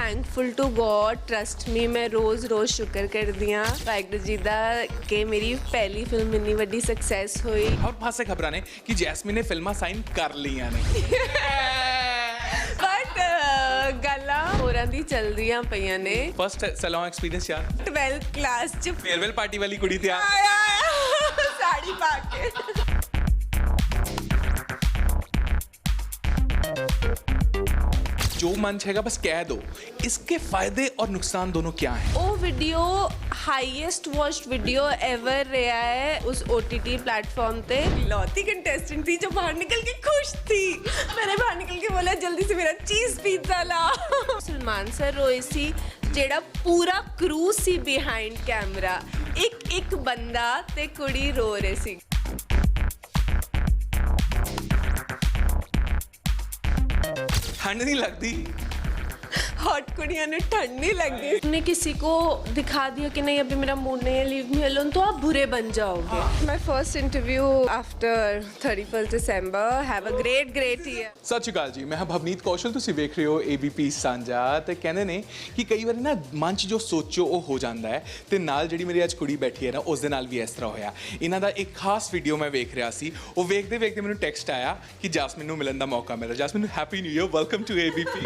Thankful to God trust me मैं रोज़ शुक्र करदी हाँ वाहिगुरू जी दा कि मेरी पहली फिल्म इन्नी वड्डी सक्सैस हुई। और पासे खबरां ने कि जैस्मिन ने फिल्मां साइन कर लीਆਂ ने बट गल्लां होरां दी चलदियां पईयां ने। फर्स्ट सैलून एक्सपीरियंस यार 12th क्लास च फेयरवेल पार्टी वाली कुड़ी थी यार आया साड़ी पा के जो मन छेगा बस कह दो। इसके फायदे और नुकसान दोनों क्या हैं? वो video highest watched video ever रहा है उस OTT प्लेटफॉर्म पे। लौती कंटेस्टेंट थी जो बाहर निकल के खुश थी। मैंने बाहर निकल के बोला जल्दी से मेरा चीज पिज्जा ला। सलमान सर रोए सी जेड़ा पूरा क्रू सी बिहाइंड कैमरा एक बंदा ते कुड़ी रो रहे सी। ठंड नहीं लगती? हॉट कुड़ियां ने ठंड नहीं लगती। तुमने किसी को दिखा दिया कि नहीं अभी मेरा मूड नहीं है लीव मी अलोन तो आप बुरे बन जाओगे। My first interview after 31 December have a great year. सत श्री अकाल जी मैं भवनीत कौशल ਤੁਸੀਂ ਵੇਖ ਰਹੇ ਹੋ ABP ਸਾਂਝਾ ਤੇ ਕਹਿੰਦੇ ਨੇ ਕਿ ਕਈ ਵਾਰੀ ਨਾ ਮਨ 'ਚ ਜੋ ਸੋਚੋ ਉਹ ਹੋ ਜਾਂਦਾ ਹੈ ਤੇ ਨਾਲ ਜਿਹੜੀ ਮੇਰੀ ਅੱਜ ਕੁੜੀ ਬੈਠੀ ਹੈ ਨਾ ਉਸ ਦੇ ਨਾਲ ਵੀ ਇਸ ਤਰ੍ਹਾਂ ਹੋਇਆ। ਇਹਨਾਂ ਦਾ ਇੱਕ ਖਾਸ ਵੀਡੀਓ ਮੈਂ ਵੇਖ ਰਿਹਾ ਸੀ ਉਹ ਵੇਖਦੇ ਵੇਖਦੇ ਮੈਨੂੰ ਟੈਕਸਟ ਆਇਆ ਕਿ ਜਾਸਮੀਨ ਨੂੰ ਮਿਲਣ ਦਾ ਮੌਕਾ ਮਿਲਿਆ। Jasmine happy new year welcome to ABP।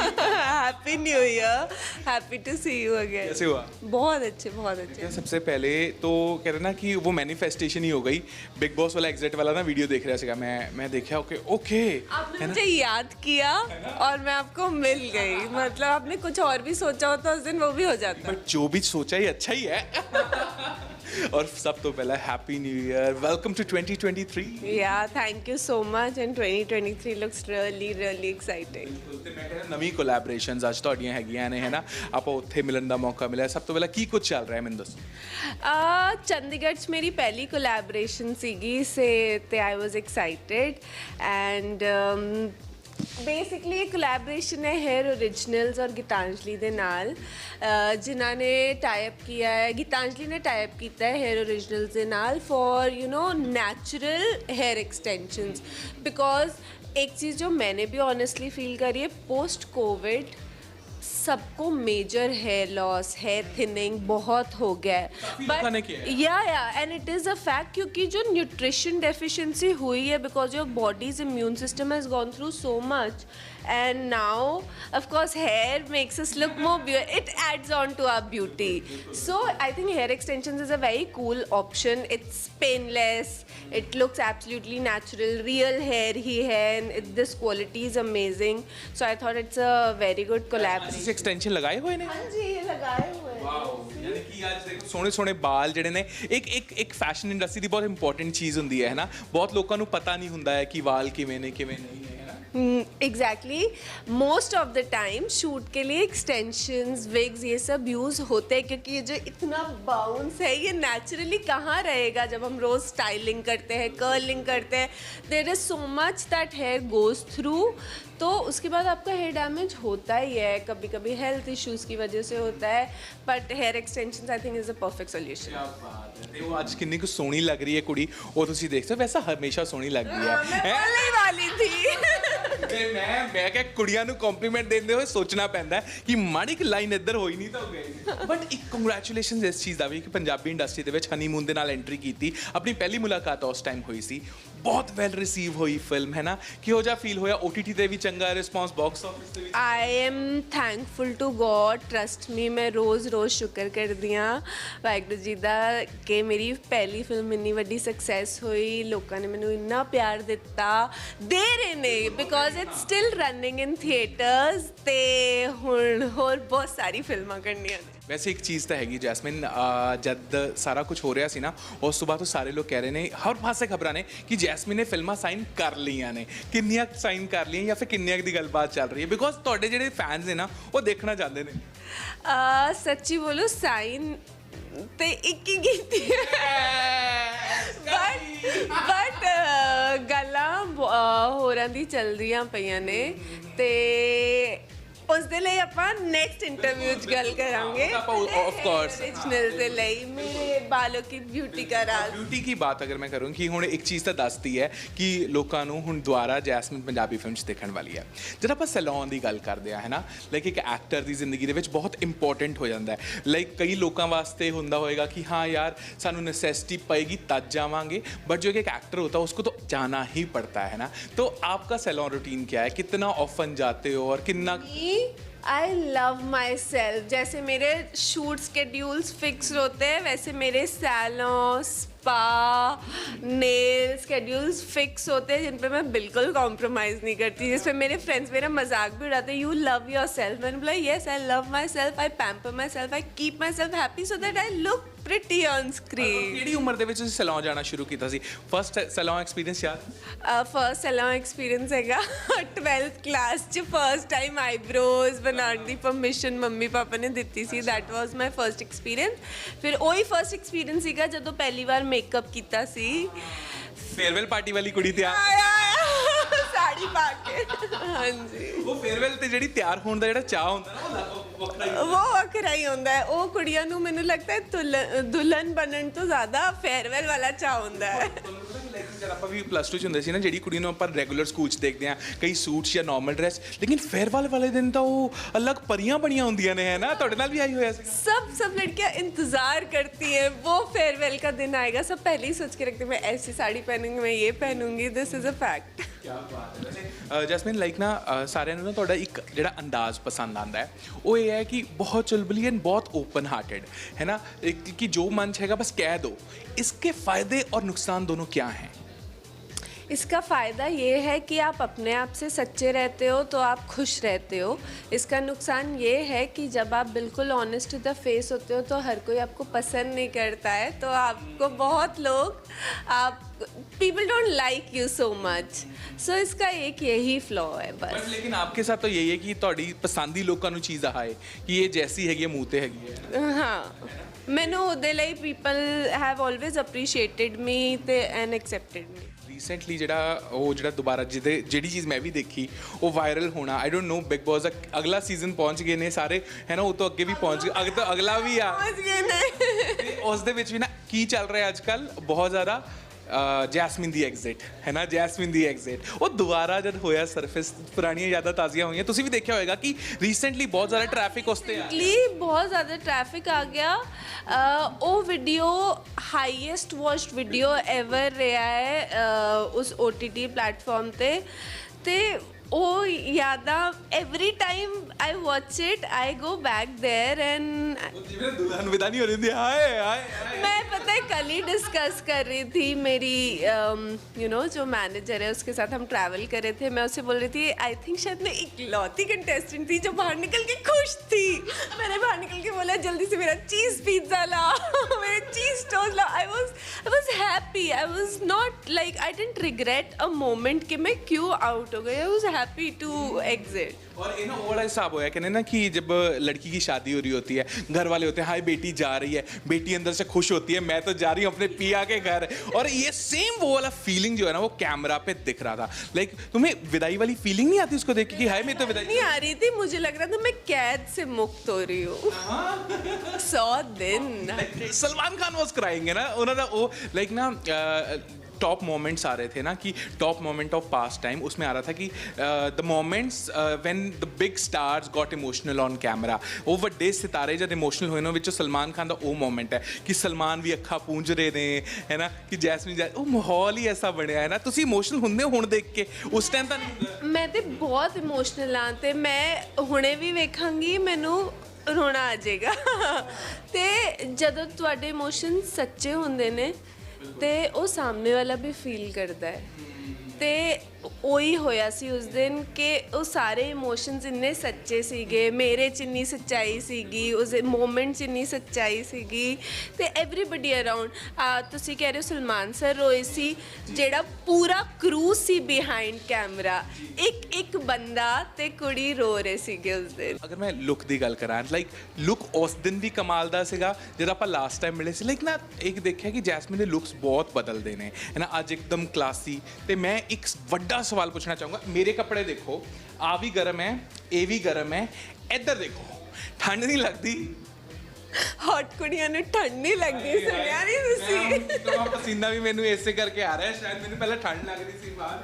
Happy new year happy to see you again. कैसे हुआ? बहुत अच्छे। सबसे पहले तो कह रहे ना कि वो मैनिफेस्टेशन ही हो गई। बिग बॉस वाला एग्जिट वाला ना वीडियो देख रहा सीगा मैं देखा ओके आपने मुझे याद किया और मैं आपको मिल गई। मतलब आपने कुछ और भी सोचा होता उस दिन वो भी हो जाता। बट जो भी सोचा ही अच्छा ही है। और सब तो पहला happy new year welcome to 2023। Yeah thank you so much and 2023 looks really exciting. ਤੇ ਮੈਂ ਕਹਿੰਦਾ ਨਵੀਂ ਕੋਲੈਬੋਰੇਸ਼ਨਸ ਅੱਜ ਤੁਹਾਡੀਆਂ ਹੈਗੀਆਂ ਨੇ ਹੈ ਨਾ ਆਪਾਂ ਉੱਥੇ ਮਿਲਣ ਦਾ ਮੌਕਾ ਮਿਲਿਆ। ਸਭ ਤੋਂ ਪਹਿਲਾਂ ਕੀ ਕੁਝ ਚੱਲ ਰਿਹਾ ਹੈ ਮੈਨੂੰ ਦੱਸੋ। ਚੰਡੀਗੜ੍ਹ 'ਚ ਮੇਰੀ ਪਹਿਲੀ ਕੋਲੈਬੋਰੇਸ਼ਨ ਸੀਗੀ ਸੇ ਤੇ ਆਈ ਵਾਜ਼ ਐਕਸਾਈਟਿਡ ਐਂਡ बेसिकली एक कोलैबोरेशन है हेयर ओरिजिनल्स और गीतांजलि दे नाल जिन्होंने टाइप किया है। गीतांजलि ने टाइप किया है हेयर ओरिजिनल्स दे नाल for you know natural hair extensions because एक चीज़ जो मैंने भी ऑनेस्टली फील करी है पोस्ट कोविड सबको major hair loss hair thinning बहुत हो गया है। But yeah and it is a fact क्योंकि जो न्यूट्रिशन डेफिशिएंसी हुई है because your body's immune system has gone through so much and now of course hair makes us look more beautiful. It adds on to our beauty. So I think hair extensions is a very cool option. It's painless, it looks absolutely natural, real hair ही है and this quality is amazing. So I thought it's a very good collaboration. इस extension लगाए हुए ने? हाँ जी ये लगाए हुए हैं। वाओ यानी कि आज देखो सोने सोने बाल ਜਿਹੜੇ ਨੇ ਇੱਕ ਫੈਸ਼ਨ ਇੰਡਸਟਰੀ ਦੀ ਬਹੁਤ ਇੰਪੋਰਟੈਂਟ ਚੀਜ਼ ਹੁੰਦੀ ਹੈ ਨਾ। ਬਹੁਤ ਲੋਕਾਂ ਨੂੰ ਪਤਾ ਨਹੀਂ ਹੁੰਦਾ ਹੈ ਕਿ ਵਾਲ ਕਿਵੇਂ ਨੇ ਕਿਵੇਂ ਨਹੀਂ ਹੈ। Exactly most of the time shoot के लिए एक्सटेंशंस विग्स ये सब यूज़ होते हैं क्योंकि ये जो इतना बाउंस है ये नेचुरली कहाँ रहेगा जब हम रोज़ स्टाइलिंग करते हैं कर्लिंग करते हैं। There is so much that hair goes through तो उसके बाद आपका हेयर डैमेज होता ही है कभी कभी हेल्थ इश्यूज़ की वजह से होता है but here extensions I think is a perfect solution. ਤੇ ਉਹ ਅੱਜ ਕਿੰਨੀ ਕੁ ਸੋਹਣੀ ਲੱਗ ਰਹੀ ਹੈ ਕੁੜੀ ਉਹ ਤੁਸੀਂ ਦੇਖ ਸਕਦੇ ਵੈਸਾ ਹਮੇਸ਼ਾ ਸੋਹਣੀ ਲੱਗਦੀ ਹੈ। बोलने वाली थी ਤੇ ਮੈਂ ਕਿਹਾ ਕੁੜੀਆਂ ਨੂੰ ਕੰਪਲੀਮੈਂਟ ਦਿੰਦੇ ਹੋਏ ਸੋਚਣਾ ਪੈਂਦਾ ਕਿ ਮਾੜੀ ਕਿ ਲਾਈਨ ਇੱਧਰ ਹੋਈ ਨਹੀਂ ਤਾਂ ਹੋ ਗਈ। ਬਟ ਇੱਕ ਕੰਗ੍ਰੈਚੁਲੇਸ਼ਨਸ ਇਸ ਚੀਜ਼ ਦਾ ਵੀ ਕਿ ਪੰਜਾਬੀ ਇੰਡਸਟਰੀ ਦੇ ਵਿੱਚ ਹਨੀਮੂਨ ਦੇ ਨਾਲ ਐਂਟਰੀ ਕੀਤੀ ਆਪਣੀ ਪਹਿਲੀ ਮੁਲਾਕਾਤ ਉਸ ਟਾਈਮ ਹੋਈ ਸੀ ਬਹੁਤ ਵੈਲ ਰਿਸੀਵ ਹੋਈ ਫਿਲਮ ਹੈ ਨਾ। ਕਿਹੋ ਜਿਹਾ ਫੀਲ ਹੋਇਆ OTT ਤੇ ਵੀ ਚੰਗਾ ਰਿਸਪੌਂਸ ਬਾਕਸ ਆਫਿਸ ਤੇ ਵੀ? I am thankful to God trust me मैं रोज़ शुक्र करदी हाँ वाहिगुरू जी दा कि मेरी पहली फिल्म इन्नी वड्डी सक्सैस हुई। लोगों ने मैनू इन्ना प्यार दिता दे रहे ने because it's still running in theatres ते हुण होर बहुत सारी फिल्मां करनियां ने। ਵੈਸੇ ਇੱਕ ਚੀਜ਼ ਤਾਂ ਹੈਗੀ ਜੈਸਮਿਨ ਜਦ ਸਾਰਾ ਕੁਝ ਹੋ ਰਿਹਾ ਸੀ ਨਾ ਉਸ ਤੋਂ ਬਾਅਦ ਤੋਂ ਸਾਰੇ ਲੋਕ ਕਹਿ ਰਹੇ ਨੇ ਹਰ ਪਾਸੇ ਖਬਰਾਂ ਨੇ ਕਿ ਜੈਸਮਿਨ ਨੇ ਫਿਲਮਾਂ ਸਾਈਨ ਕਰ ਲਈਆਂ ਨੇ। ਕਿੰਨੀਆਂ ਸਾਈਨ ਕਰ ਲਈਆਂ ਜਾਂ ਫਿਰ ਕਿੰਨੀਆਂ ਦੀ ਗੱਲਬਾਤ ਚੱਲ ਰਹੀ ਹੈ ਬਿਕੋਜ਼ ਤੁਹਾਡੇ ਜਿਹੜੇ ਫੈਨਸ ਨੇ ਨਾ ਉਹ ਦੇਖਣਾ ਚਾਹੁੰਦੇ ਨੇ। सच्ची बोलो साइन ते एक ही कीती बट गल्लां होरां दी चलदियां पईयां ने ते ਉਸ ਦੇ ਲਈ ਆਪਾਂ ਨੈਕਸਟ ਇੰਟਰਵਿਊ 'ਚ ਗੱਲ ਕਰਾਂਗੇ ਆਪਾਂ of course ओरिजिनल ਦੇ ਲਈ ਮੇਰੇ ਬਾਲੋਂ की ब्यूटी का राज ਬਿਊਟੀ ਕੀ ਬਾਤ ਅਗਰ ਮੈਂ ਕਰੂੰ ਕਿ ਹੁਣ ਇੱਕ ਚੀਜ਼ ਤਾਂ ਦੱਸਦੀ ਹੈ ਕਿ ਲੋਕਾਂ ਨੂੰ ਹੁਣ ਦੁਬਾਰਾ ਜੈਸਮਿਨ ਪੰਜਾਬੀ ਫਿਲਮ 'ਚ ਦੇਖਣ ਵਾਲੀ ਹੈ। ਜਦ ਆਪਾਂ ਸੈਲੂਨ ਦੀ ਗੱਲ ਕਰਦੇ ਆ ਹੈ ਨਾ, ਲਾਈਕ ਇੱਕ ਐਕਟਰ ਦੀ ਜ਼ਿੰਦਗੀ ਦੇ ਵਿੱਚ ਬਹੁਤ ਇੰਪੋਰਟੈਂਟ ਹੋ ਜਾਂਦਾ ਹੈ। ਲਾਈਕ ਕਈ ਲੋਕਾਂ ਵਾਸਤੇ ਹੁੰਦਾ ਹੋਏਗਾ ਕਿ हाँ यार ਸਾਨੂੰ नेसेसिटी पड़ेगी तब जावांगे, बट जो एक एक्टर होता है उसको तो जाना ही पड़ता है ना। तो आपका सैलून रूटीन क्या है, कितना ऑफन जाते हो और कितना? I love myself. जैसे मेरे शूट स्केड्यूल्स फिक्स होते हैं वैसे मेरे salon spa nail schedules fix होते हैं जिन पे मैं बिल्कुल कॉम्प्रोमाइज़ नहीं करती, जिस पे मेरे फ्रेंड्स मेरा मजाक भी उड़ाते हैं, यू लव योर सेल्फ। मैंने बोला yes I love my self, I pamper my self, I keep my self happy so that I look pretty on screen. ਕਿਹੜੀ ਉਮਰ ਦੇ ਵਿੱਚ ਤੁਸੀਂ ਸੈਲੂਨ ਜਾਣਾ ਸ਼ੁਰੂ ਕੀਤਾ ਸੀ? ਫਸਟ ਸੈਲੂਨ ਐਕਸਪੀਰੀਅੰਸ ਯਾਦ? ਫਰਸਟ ਸੈਲੂਨ ਐਕਸਪੀਰੀਅੰਸ ਹੈਗਾ 12th ਕਲਾਸ 'ਚ ਫਰਸਟ ਟਾਈਮ ਆਈਬ੍ਰੋਜ਼ ਬਣਾਉਣ ਦੀ ਪਰਮਿਸ਼ਨ ਮੰਮੀ ਪਾਪਾ ਨੇ ਦਿੱਤੀ ਸੀ। That was my first experience. ਫਿਰ ਉਹੀ ਫਰਸਟ ਐਕਸਪੀਰੀਅੰਸ ਸੀਗਾ ਜਦੋਂ ਪਹਿਲੀ ਵਾਰ ਮੇਕਅਪ ਕੀਤਾ ਸੀ। ਫੇਅਰਵੈਲ ਪਾਰਟੀ ਵਾਲੀ ਕੁੜੀ ਤਿਆਰ, ਸਾੜੀ ਪਾ ਕੇ। ਹਾਂਜੀ, ਉਹ ਫੇਅਰਵੈਲ ਤੇ ਜਿਹੜੀ ਤਿਆਰ ਹੋਣ ਦਾ ਜਿਹੜਾ ਚਾਹ ਹੁੰਦਾ ਨਾ ਉਹ ਵੱਖਰਾ ਹੀ ਉਹ ਵੱਖਰਾ ਹੀ ਹੁੰਦਾ ਹੈ। ਉਹ ਕੁੜੀਆਂ ਨੂੰ ਮੈਨੂੰ ਲੱਗਦਾ ਹੈ ਦੁਲਹਨ ਬਣਨ ਤੋਂ ਜ਼ਿਆਦਾ ਫੇਅਰਵੈਲ ਵਾਲਾ ਚਾਹ ਹੁੰਦਾ ਹੈ। ਜਦ ਆਪਾਂ ਵੀ ਪਲੱਸ 2 ਚ ਹੁੰਦੇ ਸੀ ਨਾ, ਜਿਹੜੀ ਕੁੜੀ ਨੂੰ ਆਪਾਂ ਰੈਗੂਲਰ ਸਕੂਲ 'ਚ ਦੇਖਦੇ ਹਾਂ, ਕਈ ਸੂਟ ਜਾਂ ਨਾਰਮਲ ਡਰੈਸ, ਲੇਕਿਨ ਫੇਅਰਵੈਲ ਵਾਲੇ ਦਿਨ ਤਾਂ ਉਹ ਅਲੱਗ ਪਰੀਆਂ ਬਣੀਆਂ ਹੁੰਦੀਆਂ ਨੇ, ਹੈ ਨਾ? ਤੁਹਾਡੇ ਨਾਲ ਵੀ ਆਈ ਹੋਇਆ ਸੀ? सब लड़कियां इंतजार करती हैं वो फेयरवेल का दिन आएगा। सब पहले ही सोच के रखते हैं मैं ऐसी साड़ी पहनूंगी, मैं ये पहनूंगी, दिस इज अ फैक्ट। ਕਿਆ ਬਾਤ ਹੈ। ਵੈਸੇ ਜੈਸਮੀਨ ਲਾਈਕ ਨਾ ਸਾਰਿਆਂ ਨੂੰ ਨਾ ਤੁਹਾਡਾ ਇੱਕ ਜਿਹੜਾ ਅੰਦਾਜ਼ ਪਸੰਦ ਆਉਂਦਾ ਹੈ ਉਹ ਇਹ ਹੈ ਕਿ ਬਹੁਤ ਚੁਲਬੁਲੀ ਐਂਡ ਬਹੁਤ ਓਪਨ हार्टेड है ना, कि जो मन हैगा बस कह दो। इसके फ़ायदे और नुकसान दोनों क्या हैं? इसका फ़ायदा ये है कि आप अपने आप से सच्चे रहते हो तो आप खुश रहते हो। इसका नुकसान ये है कि जब आप बिल्कुल ऑनेस्ट टू द फेस होते हो तो हर कोई आपको पसंद नहीं करता है, तो आपको बहुत लोग आप people don't like you so much. So इसका एक यही फ्लॉ है बस। बट लेकिन आपके साथ तो यही है कि ਤੁਹਾਡੀ ਪਸੰਦੀ ਲੋਕਾਂ ਨੂੰ ਚੀਜ਼ ਆਏ ਕਿ ਇਹ ਜੈਸੀ ਹੈਗੀ ਹੈ ਮੂੰਹ ਤੇ ਹੈਗੀ ਹੈ। ਹਾਂ, ਮੈਨੂੰ ਉਹਦੇ ਲਈ ਪੀਪਲ ਹੈਵ ਆਲਵੇਜ਼ ਅਪਰੀਸ਼ੀਏਟਿਡ ਮੀ ਤੇ ਐਂਡ ਐਕਸੈਪਟਡ ਮੀ। ਰੀਸੈਂਟਲੀ ਜਿਹੜਾ ਦੁਬਾਰਾ ਜਿਹੜੀ ਚੀਜ਼ ਮੈਂ ਵੀ ਦੇਖੀ ਉਹ ਵਾਇਰਲ ਹੋਣਾ, I don't know Bigg Boss ਦਾ ਅਗਲਾ ਸੀਜ਼ਨ ਪਹੁੰਚ ਗਏ ਨੇ ਸਾਰੇ, ਹੈ ਨਾ? ਉਹ ਤੋਂ ਅੱਗੇ ਵੀ ਪਹੁੰਚ ਗਏ, ਅੱਗੇ ਤੋਂ ਅਗਲਾ ਵੀ ਆ ਪਹੁੰਚ ਗਏ ਨੇ। ਤੇ ਉਸ ਦੇ ਵਿੱਚ ਵੀ ਨਾ ਕੀ ਚੱਲ ਰਿਹਾ ਅੱਜ ਕੱਲ੍ਹ ਬਹੁਤ ਜ਼ਿਆਦਾ ਜੈਸਮੀਨ ਦੀ ਐਗਜ਼ਿਟ, ਹੈ ਨਾ? ਜੈਸਮੀਨ ਦੀ ਐਗਜ਼ਿਟ ਉਹ ਦੁਬਾਰਾ ਜਦ ਹੋਇਆ ਸਰਫੇਸ, ਪੁਰਾਣੀਆਂ ਯਾਦਾਂ ਤਾਜ਼ੀਆਂ ਹੋਈਆਂ। ਤੁਸੀਂ ਵੀ ਦੇਖਿਆ ਹੋਏਗਾ ਕਿ ਰੀਸੈਂਟਲੀ ਬਹੁਤ ਜ਼ਿਆਦਾ ਟ੍ਰੈਫਿਕ ਉਸ 'ਤੇ ਆ, ਬਹੁਤ ਜ਼ਿਆਦਾ ਟ੍ਰੈਫਿਕ ਆ ਗਿਆ। ਉਹ video highest watched video ever ਰਿਹਾ ਹੈ ਉਸ OTT ਪਲੇਟਫਾਰਮ ਤੇ ਉਹ ਯਾਦਾਂ every time I watch it I go back there and ਜਿਵੇਂ ਦੁਲਹਨ ਵਿਦਾ ਨਹੀਂ ਹੋ ਰਹੀ ਹੁੰਦੀ, ਹਾਏ ਹਾਏ। मैं पता है कल ही डिस्कस कर रही थी मेरी यू नो जो मैनेजर है उसके साथ हम ट्रैवल कर रहे थे। मैं उससे बोल रही थी आई थिंक शायद मैं इकलौती कंटेस्टेंट थी जो बाहर निकल के खुश थी। मैंने बाहर निकल के बोला जल्दी से मेरा चीज़ पिज़्ज़ा ला, मेरे चीज़ टोस्ट ला। I was happy, I was not like I didn't regret a moment कि मैं क्यों आउट हो गई। I was happy to exit. और ये ना वो वाला हिसाब होया कहने ना कि जब लड़की की शादी हो रही होती है, घर वाले होते हैं हाय बेटी जा रही है, बेटी अंदर से खुश होती है मैं तो जा रही हूँ अपने पिया के घर, और ये सेम वो वाला फीलिंग जो है ना वो कैमरा पे दिख रहा था। लाइक तुम्हें विदाई वाली फीलिंग नहीं आती उसको देख के कि हाय मैं तो विदाई नहीं आ रही थी, मुझे लग रहा था मैं कैद से मुक्त हो रही हूँ 100 दिन। सलमान खान वॉज क्राइंग है ना, उन्होंने वो लाइक ना टॉप मोमेंट्स आ रहे थे ना कि top moment of past time, उसमें आ रहा था कि the moments when the big stars got emotional on camera. ਉਹ ਵੱਡੇ ਸਿਤਾਰੇ ਜਦ ਇਮੋਸ਼ਨਲ ਹੋਏ ਨੇ ਵਿੱਚੋਂ ਸਲਮਾਨ ਖਾਨ ਦਾ ਉਹ ਮੋਮੈਂਟ ਹੈ ਕਿ ਸਲਮਾਨ ਵੀ ਅੱਖਾਂ ਪੂੰਝ ਰਹੇ ਨੇ, ਹੈ ਨਾ? ਕਿ ਜੈਸਮੀਨ ਉਹ ਮਾਹੌਲ ਹੀ ਐਸਾ ਬਣਿਆ ਹੈ ਨਾ। ਤੁਸੀਂ ਇਮੋਸ਼ਨਲ ਹੁੰਦੇ ਹੋ ਹੁਣ ਦੇਖ ਕੇ, ਉਸ ਟਾਈਮ ਤਾਂ ਨਹੀਂ ਹੁੰਦਾ? ਮੈਂ ਤੇ ਬਹੁਤ ਇਮੋਸ਼ਨਲ ਹਾਂ ਤੇ ਮੈਂ ਹੁਣੇ ਵੀ ਵੇਖਾਂਗੀ ਮੈਨੂੰ ਰੋਣਾ ਆ ਜਾਏਗਾ। ਤੇ ਜਦੋਂ ਤੁਹਾਡੇ ਇਮੋਸ਼ਨ ਸੱਚੇ ਹੁੰਦੇ ਨੇ ਤੇ ਉਹ ਸਾਹਮਣੇ ਵਾਲਾ ਵੀ ਫੀਲ ਕਰਦਾ ਹੈ। ਤੇ ਉਹੀ ਹੋਇਆ ਸੀ ਉਸ ਦਿਨ ਕਿ ਉਹ ਸਾਰੇ ਇਮੋਸ਼ਨਸ ਇੰਨੇ ਸੱਚੇ ਸੀਗੇ, ਮੇਰੇ 'ਚ ਇੰਨੀ ਸੱਚਾਈ ਸੀਗੀ, ਉਸ ਮੂਮੈਂਟ 'ਚ ਇੰਨੀ ਸੱਚਾਈ ਸੀਗੀ ਤੇ ਐਵਰੀਬਡੀ ਅਰਾਊਂਡ। ਤੁਸੀਂ ਕਹਿ ਰਹੇ ਹੋ ਸਲਮਾਨ ਸਰ ਰੋਏ ਸੀ, ਜਿਹੜਾ ਪੂਰਾ ਕਰੂ ਸੀ ਬਿਹਾਈਂਡ ਕੈਮਰਾ, ਇੱਕ ਬੰਦਾ ਤੇ ਕੁੜੀ ਰੋ ਰਹੇ ਸੀਗੇ ਉਸ ਦਿਨ। ਅਗਰ ਮੈਂ ਲੁੱਕ ਦੀ ਗੱਲ ਕਰਾਂ, ਲਾਈਕ ਲੁੱਕ ਉਸ ਦਿਨ ਵੀ ਕਮਾਲ ਦਾ ਸੀਗਾ ਜਦ ਆਪਾਂ ਲਾਸਟ ਟਾਈਮ ਮਿਲੇ ਸੀ। ਲਾਈਕ ਨਾ ਇੱਕ ਦੇਖਿਆ ਕਿ ਜੈਸਮੀਨ ਦੇ ਲੁੱਕਸ ਬਹੁਤ ਬਦਲਦੇ ਨੇ, ਹੈ ਨਾ? ਅੱਜ ਇੱਕਦਮ ਕਲਾਸੀ, ਤੇ ਮੈਂ एक ਵੱਡਾ ਸਵਾਲ ਪੁੱਛਣਾ ਚਾਹੂੰਗਾ ਮੇਰੇ ਕੱਪੜੇ ਦੇਖੋ ਆ ਵੀ ਗਰਮ ਹੈ ਇਹ ਵੀ ਗਰਮ ਹੈ ਇੱਧਰ ਦੇਖੋ ਠੰਡ ਨਹੀਂ ਲੱਗਦੀ ਹੌਟ ਕੁੜੀਆਂ ਨੂੰ ਠੰਡ ਨਹੀਂ ਲੱਗਦੀ ਸੁਣਿਆ ਨਹੀਂ ਤੁਸੀਂ ਤਾਂ ਪਸੀਨਾ ਵੀ ਮੈਨੂੰ ਇਸੇ ਕਰਕੇ ਆ ਰਿਹਾ ਹੈ ਸ਼ਾਇਦ ਮੈਨੂੰ ਪਹਿਲਾਂ ਠੰਡ ਲੱਗ ਰਹੀ ਸੀ ਬਾਹਰ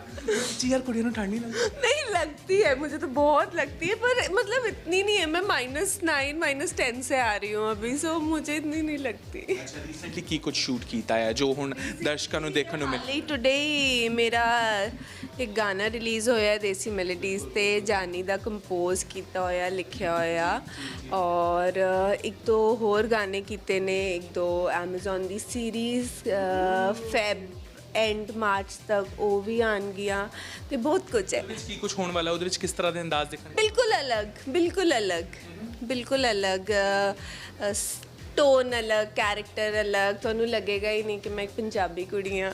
ਜੀ यार कुड़ियों ठंड नहीं लगती नहीं लगती है मुझे तो बहुत लगती है पर मतलब इतनी नहीं है मैं -9 -10 से आ रही हूँ अभी सो मुझे इतनी नहीं लगती ਅੱਛਾ ਰੀਸੈਂਟਲੀ ਕੀ ਕੁਝ ਸ਼ੂਟ ਕੀਤਾ ਹੈ ਜੋ ਹੁਣ ਦਰਸ਼ਕਾਂ ਨੂੰ ਦੇਖਣ ਨੂੰ ਮਿਲ ਹਾਲੇ ਟੁਡੇ ਮੇਰਾ ਇੱਕ ਗਾਣਾ ਰਿਲੀਜ਼ ਹੋਇਆ ਦੇਸੀ ਮੈਲੋਡੀਜ਼ ਤੇ ਜਾਨੀ ਦਾ ਕੰਪੋਜ਼ ਕੀਤਾ ਹੋਇਆ ਲਿਖਿਆ ਹੋਇਆ ਔਰ ਇੱਕ ਦੋ ਹੋਰ ਗਾਣੇ ਕੀਤੇ ਨੇ ਇੱਕ ਦੋ Amazon the series Feb and March ਤੱਕ ਉਹ ਵੀ ਆਉਣਗੀਆਂ ਤੇ ਬਹੁਤ ਕੁਝ ਹੈ ਵਿੱਚ ਕੀ ਕੁਝ ਹੋਣ ਵਾਲਾ ਉਹਦੇ ਵਿੱਚ ਕਿਸ ਤਰ੍ਹਾਂ ਦੇ ਅੰਦਾਜ਼ ਦੇਖਣ ਬਿਲਕੁਲ ਅਲੱਗ ਟੋਨ ਅਲੱਗ ਕੈਰੈਕਟਰ ਅਲੱਗ ਤੁਹਾਨੂੰ ਲੱਗੇਗਾ ਹੀ ਨਹੀਂ ਕਿ ਮੈਂ ਇੱਕ ਪੰਜਾਬੀ ਕੁੜੀ ਹਾਂ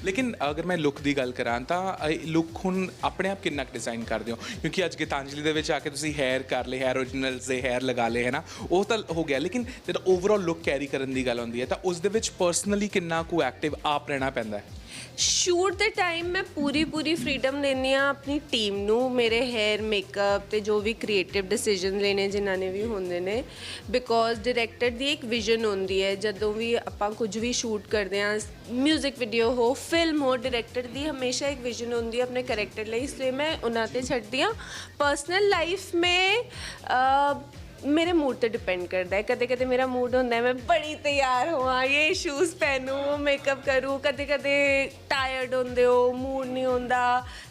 ਲੇਕਿਨ ਅਗਰ ਮੈਂ ਲੁੱਕ ਦੀ ਗੱਲ ਕਰਾਂ ਤਾਂ ਲੁੱਕ ਹੁਣ ਆਪਣੇ ਆਪ ਕਿੰਨਾ ਕੁ ਡਿਜ਼ਾਈਨ ਕਰਦੇ ਹੋ ਕਿਉਂਕਿ ਅੱਜ ਗੀਤਾਂਜਲੀ ਦੇ ਵਿੱਚ ਆ ਕੇ ਤੁਸੀਂ ਹੈਅਰ ਕਰ ਲਏ ਹੈਅਰ ਓਰੀਜਨਲਸ ਦੇ ਹੈਅਰ ਲਗਾ ਲਏ ਹੈ ਨਾ ਉਹ ਤਾਂ ਹੋ ਗਿਆ ਲੇਕਿਨ ਜਦੋਂ ਓਵਰਆਲ ਲੁੱਕ ਕੈਰੀ ਕਰਨ ਦੀ ਗੱਲ ਆਉਂਦੀ ਹੈ ਤਾਂ ਉਸ ਦੇ ਵਿੱਚ ਪਰਸਨਲੀ ਕਿੰਨਾ ਕੁ ਐਕਟਿਵ ਆਪ ਰਹਿਣਾ ਪੈਂਦਾ ਹੈ ਸ਼ੂਟ ਦੇ ਟਾਈਮ ਮੈਂ ਪੂਰੀ ਫਰੀडम ਲੈਂਦੀ ਹਾਂ ਆਪਣੀ ਟੀਮ ਨੂੰ ਮੇਰੇ ਹੈਅਰ ਮੇਕਅਪ ਤੇ ਜੋ ਵੀ ਕ੍ਰੀਏਟਿਵ ਡਿਸੀਜਨ ਲੈਣੇ ਜਿਨ੍ਹਾਂ ਨੇ ਵੀ ਹੁੰਦੇ ਨੇ ਬਿਕੋਜ਼ ਡਾਇਰੈਕਟਰ ਦੀ ਇੱਕ ਵਿਜ਼ਨ ਹੁੰਦੀ ਹੈ ਜਦੋਂ ਵੀ ਆਪਾਂ ਕੁਝ ਵੀ ਸ਼ੂਟ ਕਰਦੇ ਹਾਂ ਮਿਊਜ਼ਿਕ ਵੀਡੀਓ ਹੋ ਫਿਲਮ ਹੋ ਡਾਇਰੈਕਟਰ ਦੀ ਹਮੇਸ਼ਾ ਇੱਕ ਵਿਜ਼ਨ ਹੁੰਦੀ ਹੈ ਆਪਣੇ ਕਰੈਕਟਰ ਲਈ ਇਸ ਲਈ ਮੈਂ ਉਹਨਾਂ ਤੇ ਛੱਡਦੀ ਹਾਂ ਪਰਸਨਲ ਲਾਈਫ में मेरे मूड पे डिपेंड करता है कदे कदे मेरा मूड होता है मैं बड़ी तैयार हुआ ये शूज़ पहनूँ मेकअप करूँ कदे कदे टायर्ड होंदे हो मूड नहीं होंदा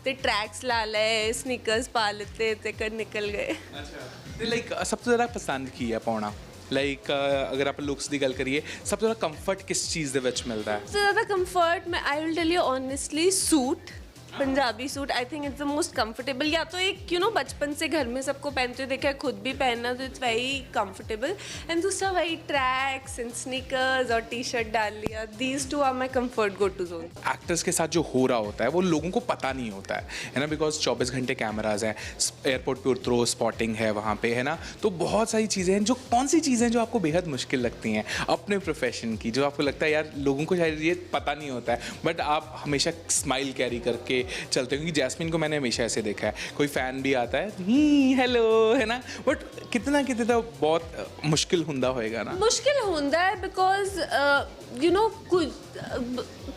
ते ट्रैक्स ला ले स्नीकर्स पा लेते ते कर निकल गए ਅੱਛਾ ਤੇ ਲਾਈਕ ਸਭ ਤੋਂ ਜ਼ਿਆਦਾ ਪਸੰਦ ਕੀ ਹੈ ਪਾਉਣਾ ਲਾਈਕ ਅਗਰ ਆਪਾਂ ਲੁੱਕਸ ਦੀ ਗੱਲ ਕਰੀਏ ਸਭ ਤੋਂ ਜ਼ਿਆਦਾ ਕੰਫਰਟ ਕਿਸ ਚੀਜ਼ ਦੇ ਵਿੱਚ ਮਿਲਦਾ ਹੈ सबसे ज़्यादा कंफर्ट मैं I will tell you honestly suit Punjabi suit I think it's the most comfortable या तो एक बचपन से घर में सबको पहनते हुए देखा है खुद भी पहनना तो इट्स वेरी कंफर्टेबल एंड दूसरा वही ट्रैक्स एंड स्नीकर्स और टी शर्ट डाल लिया these two are my comfort go to zone actors के साथ जो हो रहा होता है वो लोगों को पता नहीं होता है ना बिकॉज 24 घंटे कैमराज हैं एयरपोर्ट पे उतरो स्पॉटिंग है वहाँ पे है ना तो बहुत सारी चीज़ें हैं जो कौन सी चीज़ें जो आपको बेहद मुश्किल लगती हैं अपने प्रोफेशन की जो आपको लगता है यार लोगों को शायद ये पता नहीं होता है बट आप हमेशा स्माइल कैरी करके चलते हैं क्योंकि जैस्मिन को मैंने हमेशा ऐसे देखा है कोई फ़ैन भी आता है हेलो है ना बट कितना तो बहुत मुश्किल हुंदा होएगा ना मुश्किल होंदा है because you know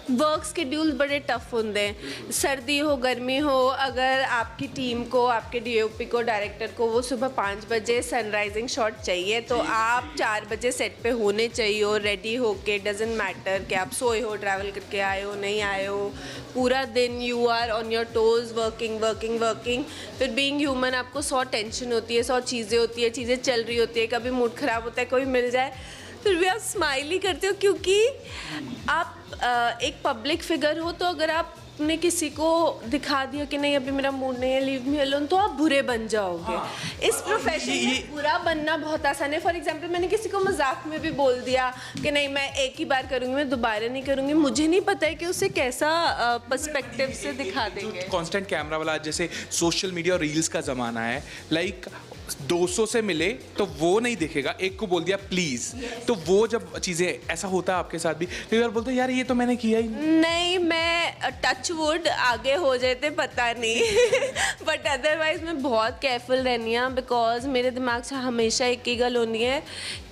work schedule बड़े टफ होंगे सर्दी हो गर्मी हो अगर आपकी टीम को आपके डीओपी को डायरेक्टर को वो सुबह 5 बजे सनराइजिंग शॉट चाहिए तो आप 4 बजे सेट पे होने चाहिए हो रेडी हो के डजेंट मैटर कि आप सोए हो ट्रैवल करके आए हो नहीं आए हो पूरा दिन you are on your toes working फिर बीइंग ह्यूमन आपको 100 टेंशन होती है 100 चीज़ें होती है चीज़ें चल रही होती है कभी मूड ख़राब होता है कोई मिल जाए फिर भी आप स्माइल ही करते हो क्योंकि आप एक पब्लिक फिगर हो तो अगर आपने किसी को दिखा दिया कि नहीं अभी मेरा मूड नहीं है लीव मी अलोन तो आप बुरे बन जाओगे इस प्रोफेशन में बुरा बनना बहुत आसान है फॉर एग्जांपल मैंने किसी को मजाक में भी बोल दिया कि नहीं मैं एक ही बार करूँगी मैं दोबारा नहीं करूँगी मुझे नहीं पता है कि उसे कैसा पर्सपेक्टिव से दिखा देंगे कांस्टेंट कैमरा वाला जैसे सोशल मीडिया और रील्स का ज़माना है लाइक 200 से मिले तो वो नहीं दिखेगा एक को बोल दिया प्लीज तो वो जब चीज़ें ऐसा होता है आपके साथ भी कई बार बोलते यार ये तो मैंने किया ही नहीं मैं टच वुड आगे हो जाते पता नहीं बट अदरवाइज मैं बहुत केयरफुल रहनी हाँ बिकॉज मेरे दिमाग से हमेशा एक ही गल होनी है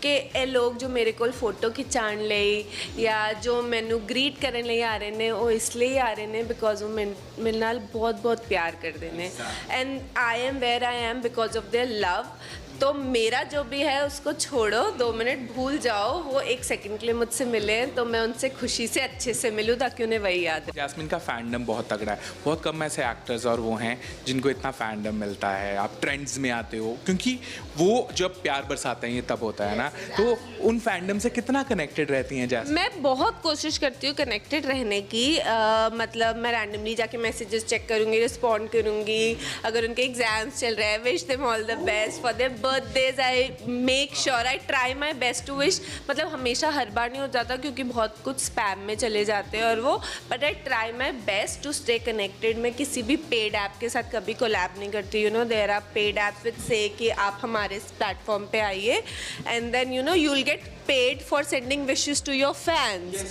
कि ये लोग जो मेरे को फोटो खिंचाण लई या जो मैनू ग्रीट करने लई आ रहे ने वो इसलिए आ रहे ने बिकॉज वो मेरे नाल बहुत प्यार करते हैं and I am where I am because of their love तो मेरा जो भी है उसको छोड़ो 2 मिनट भूल जाओ वो 1 सेकंड के लिए मुझसे मिले तो मैं उनसे खुशी से अच्छे से मिलूँ ताकि उन्हें वही याद है जैस्मिन का फैंडम बहुत तगड़ा है बहुत कम ऐसे एक्टर्स और वो हैं जिनको इतना फैंडम मिलता है आप ट्रेंड्स में आते हो क्योंकि वो जब प्यार बरसाते हैं ये तब होता है ना तो उन फैंडम से कितना कनेक्टेड रहती हैं जैस्मिन मैं बहुत कोशिश करती हूँ कनेक्टेड रहने की मतलब मैं रैंडमली जाके मैसेजेस चेक करूँगी रिस्पॉन्ड करूँगी अगर उनके एग्जाम्स चल रहे हैं wish them all the best for their birthdays I make sure I try my best to wish. मतलब हमेशा हर बार नहीं हो जाता क्योंकि बहुत कुछ स्पैम में चले जाते हैं और वो, but I try my best to stay connected. मैं किसी भी पेड ऐप के साथ कभी कोलैब नहीं करती. You know there are paid apps with से कि आप हमारे प्लेटफॉर्म पे आइए and then you know you will get paid for sending wishes to your fans.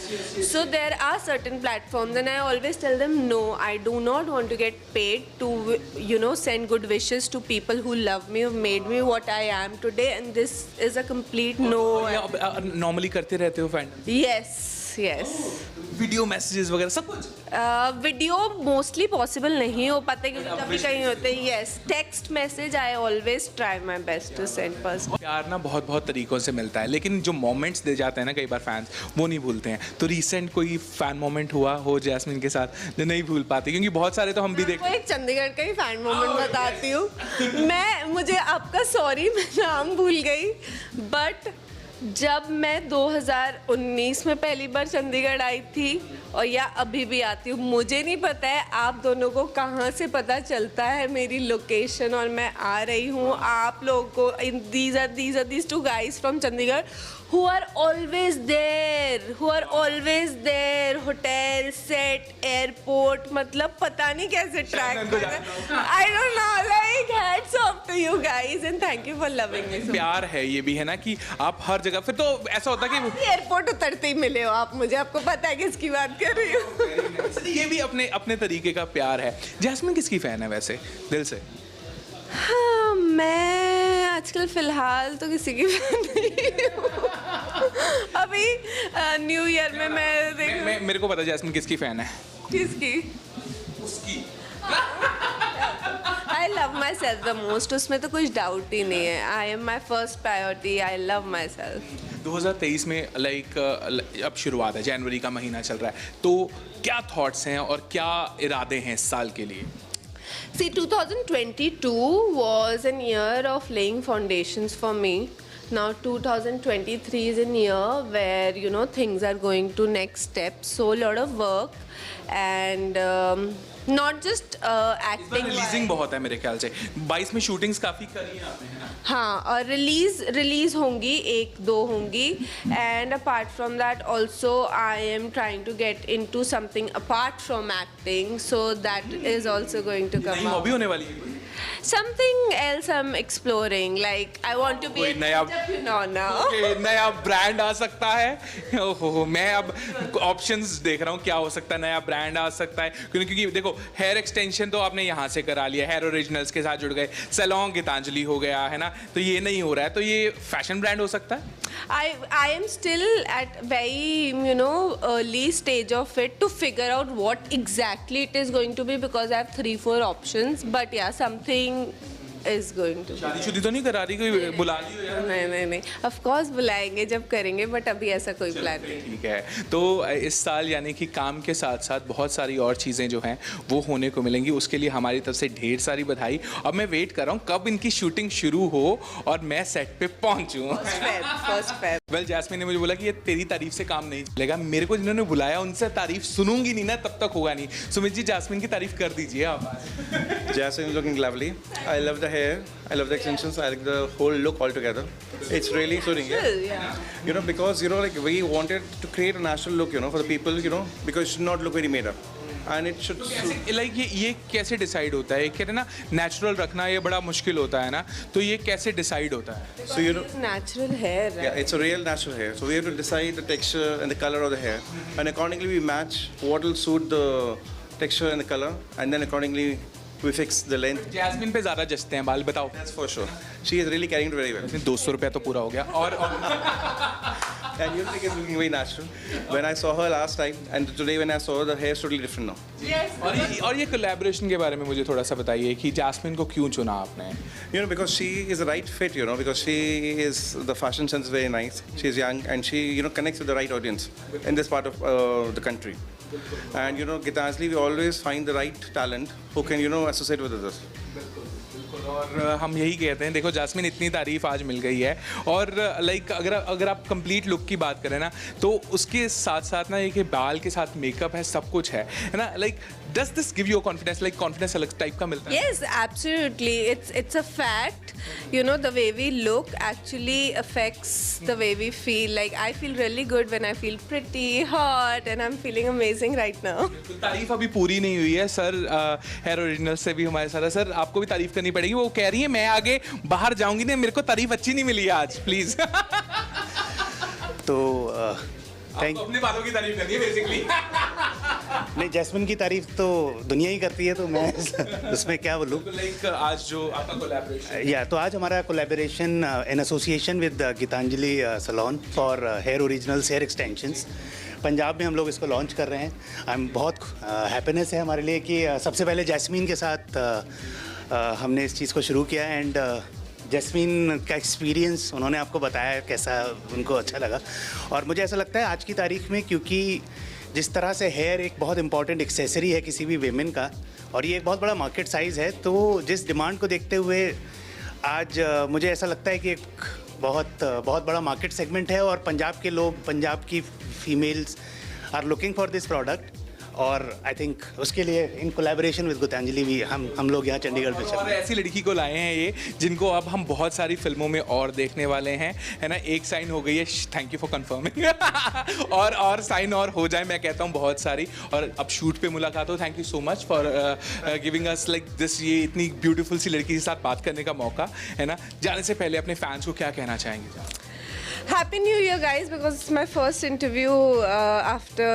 So there are certain platforms and I always tell them no, I do not want to get paid to you know send good wishes to people who love me, who made me what I am today, and this is a complete no. Normally करते रहते हो fan? yes. Video messages वगैरह सब कुछ? Video mostly possible नहीं हो पाते क्योंकि कभी कहीं होते हैं. Yes, text message I always try my best to send person. प्यार ना बहुत बहुत तरीकों से मिलता है, लेकिन जो मोमेंट्स दे जाते हैं ना कई बार फैंस, वो नहीं भूलते हैं. तो रिसेंट कोई फैन मोमेंट हुआ हो जैस्मिन के साथ जो नहीं भूल पाते? क्योंकि बहुत सारे तो हम भी देखते हैं. एक चंडीगढ़ का ही फैन मोमेंट बताती हूँ मुझे आपका सॉरी मैं नाम भूल गई, बट जब मैं 2019 में पहली बार चंडीगढ़ आई थी और या अभी भी आती हूँ, मुझे नहीं पता है आप दोनों को कहाँ से पता चलता है मेरी लोकेशन और मैं आ रही हूँ. आप लोगों को these two guys from Chandigarh who are always there, hotel, set, airport, मतलब पता नहीं कैसे ट्रैक करते हैं. I don't know, like hats off to you guys and thank you for loving me so much. प्यार है ये भी है ना कि आप हर जगह, फिर तो ऐसा होता है कि एयरपोर्ट उतरते ही मिले हो आप मुझे, आपको पता है किसकी बात कर रही हूँ. ये भी अपने अपने तरीके का प्यार है. जैस्मिन किसकी फैन है वैसे दिल से? हाँ, मैं आजकल फिलहाल तो किसी की फैन नहीं हूँ. अभी न्यू ईयर में मैं मेरे को पता है जैस्मिन किसकी फैन है. किसकी? उसकी. आई love my self the most, उसमें तो कुछ डाउट ही नहीं है. I am my first priority, I love my self. 2023 में लाइक अब शुरुआत है, जनवरी का महीना चल रहा है, तो क्या थॉट्स हैं और क्या इरादे हैं इस साल के लिए? See, 2022 was an year of laying foundations for me. Now 2023 is a year where you know things are going to next step. So a lot of work and not just acting. Releasing बहुत है मेरे ख्याल से. 22 में shootings काफ़ी करी हैं आपने, है ना? हाँ, और रिलीज होंगी, 1-2 होंगी. And apart from that also I am trying to get into something apart from acting, so that is also going to come hobby होने वाली है. Something else I'm exploring, like I want to be a नया brand आ सकता है. ओहो, मैं अब options देख रहा हूँ क्या हो सकता है. नया ब्रांड आ सकता है क्योंकि देखो हेयर एक्सटेंशन तो आपने यहाँ से करा लिया, हेयर ओरिजिनल्स के साथ जुड़ गए, सैलून गीतांजलि हो गया है ना, तो ये नहीं हो रहा है, तो ये फैशन ब्रांड हो सकता है. I am still at very early stage of it to figure out what exactly it is going to be because I have 3-4 options, but yeah, something is going to be. शादी तो नहीं करा रही, कोई बुला ली हो यार? नहीं, of course बुलाएंगे जब करेंगे, but अभी ऐसा कोई प्लान नहीं. ठीक है, तो इस साल यानी कि काम के साथ साथ बहुत सारी और चीज़ें जो हैं वो होने को मिलेंगी. उसके लिए हमारी तरफ से ढेर सारी बधाई. अब मैं वेट कर रहा हूँ कब इनकी शूटिंग शुरू हो और मैं सेट पे पहुँचूँ. First Feb. वेल, जैस्मिन ने मुझे बोला कि ये तेरी तारीफ से काम नहीं चलेगा. मेरे को जिन्होंने बुलाया उनसे तारीफ सुनूंगी नहीं ना, तब तक होगा नहीं. सुमित जी, जैस्मिन की तारीफ कर दीजिए आप. Jasmine is looking lovely. I love the hair. I love the extensions. I like the whole look altogether. It's really suiting. Yeah. You know, because like we wanted to create a natural look, for the people, because it should not look very made up, and it should. Like ये कैसे decide होता है? कहते हैं ना natural रखना ये बड़ा मुश्किल होता है ना, तो ये कैसे डिसाइड होता है? So Natural hair. Right? yeah, it's a real natural hair. So we have to decide the texture and the color of the hair, and accordingly we match what will suit the texture and the color, and then accordingly we fix the length. Jasmine पे ज़्यादा जचते हैं बाल, बताओ. That's for sure. She is really carrying it very well. 200 रुपया तो पूरा हो गया. और And you think it's looking very natural. When I saw her last time, and today when I saw her, the hair is totally different now. Yes. और ये collaboration के बारे में मुझे थोड़ा सा बताइए कि जैस्मिन को क्यों चुना आपने? Because she is the right fit, because she is, the fashion sense is very nice. She's young and she, connects with the right audience in this part of the country. And, Gitanjali, we always find the right talent who can, associate with us. और हम यही कहते हैं, देखो jasmine इतनी तारीफ आज मिल गई है और लाइक अगर आप कंप्लीट लुक की बात करें ना तो उसके साथ साथ ना ये बाल के साथ मेकअप है, सब कुछ है ना. Like does this give you confidence? Like confidence अलग टाइप का मिलता है? Yes, absolutely. It's a fact. You know, the way we look actually affects the way we feel. Like I feel really good when I feel pretty, hot, and I'm feeling amazing right now. तो तारीफ अभी पूरी नहीं हुई है sir. Hair original से भी हमारे साथ है सर, आपको भी तारीफ करनी पड़ेगी. वो कह रही है मैं आगे बाहर जाऊंगी ना, मेरे को तारीफ अच्छी नहीं मिली आज, प्लीज. तो आपको अपने बालों की तारीफ करनी है बेसिकली. नहीं, जैस्मिन की तारीफ तो दुनिया ही करती है, तो मैं उसमें क्या बोलूँ. तो लाइक आज जो आपका कोलैबोरेशन या तो आज हमारा collaboration in association with Geetanjali salon for hair originals hair extensions, Punjab में हम लोग इसको लॉन्च कर रहे हैं. बहुत हैप्पीनेस है हमारे लिए कि सबसे पहले जैस्मिन के साथ हमने इस चीज़ को शुरू किया. एंड जैस्मिन का एक्सपीरियंस उन्होंने आपको बताया कैसा उनको अच्छा लगा. और मुझे ऐसा लगता है आज की तारीख में, क्योंकि जिस तरह से हेयर एक बहुत इंपॉर्टेंट एक्सेसरी है किसी भी वेमेन का, और ये एक बहुत बड़ा मार्केट साइज़ है, तो जिस डिमांड को देखते हुए आज मुझे ऐसा लगता है कि एक बहुत बड़ा मार्केट सेगमेंट है और पंजाब के लोग, पंजाब की females are looking for this product. और आई थिंक उसके लिए इन कोलैबोरेशन विद गीतांजलि भी हम लोग यहाँ चंडीगढ़ में चल और रहे हैं. ऐसी लड़की को लाए हैं ये, जिनको अब हम बहुत सारी फिल्मों में और देखने वाले हैं, है ना. एक साइन हो गई है, थैंक यू फॉर कंफर्मिंग. और साइन और हो जाए, मैं कहता हूँ बहुत सारी. और अब शूट पे मुलाकात हो. Thank you so much for giving us like this, ये इतनी ब्यूटीफुल सी लड़की के साथ बात करने का मौका, है ना. जाने से पहले अपने फैंस को क्या कहना चाहेंगे? Happy New Year, guys, because it's my first interview after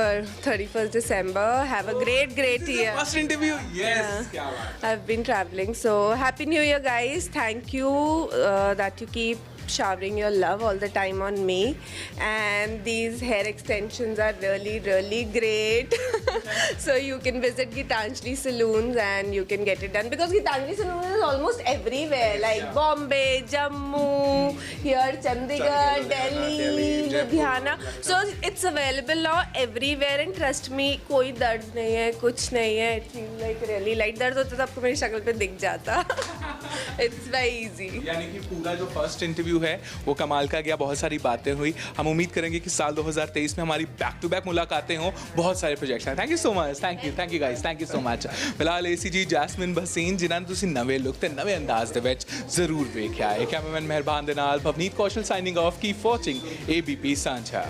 31st December. Have a great year. First interview. Yes, Yeah. क्या बात. I've been traveling, so Happy New Year, guys. Thank you that you keep showering your love all the time on me, and these hair extensions are really great. So you can visit Gitanjali Saloons and you can get it done, because Gitanjali Saloon is almost everywhere, like Bombay, Jammu, here Chandigarh, Delhi, Ludhiana. So it's available now everywhere, and trust me, कोई दर्द नहीं है, कुछ नहीं है. It feels like really light. दर्द होता तो आपको मेरी शक्ल पे दिख जाता. It's very easy. यानी कि पूरा जो फर्स्ट इंटरव्यू है वो कमाल का गया, बहुत सारी बातें हुई. हम उम्मीद करेंगे कि साल 2023 में हमारी बैक टू बैक मुलाकातें हों, बहुत सारे प्रोजेक्ट्स हैं. Thank you so much. Thank you guys, thank you so much. फिलहाल ACG जैस्मिन भसीन, जिन्हां तुसी नवे लुक ते नवे अंदाज दे विच जरूर वेख्या है. कैमरामैन मेहरबान दे नाल Bhavneet Kaushal signing off. Keep watching ABP सांझा.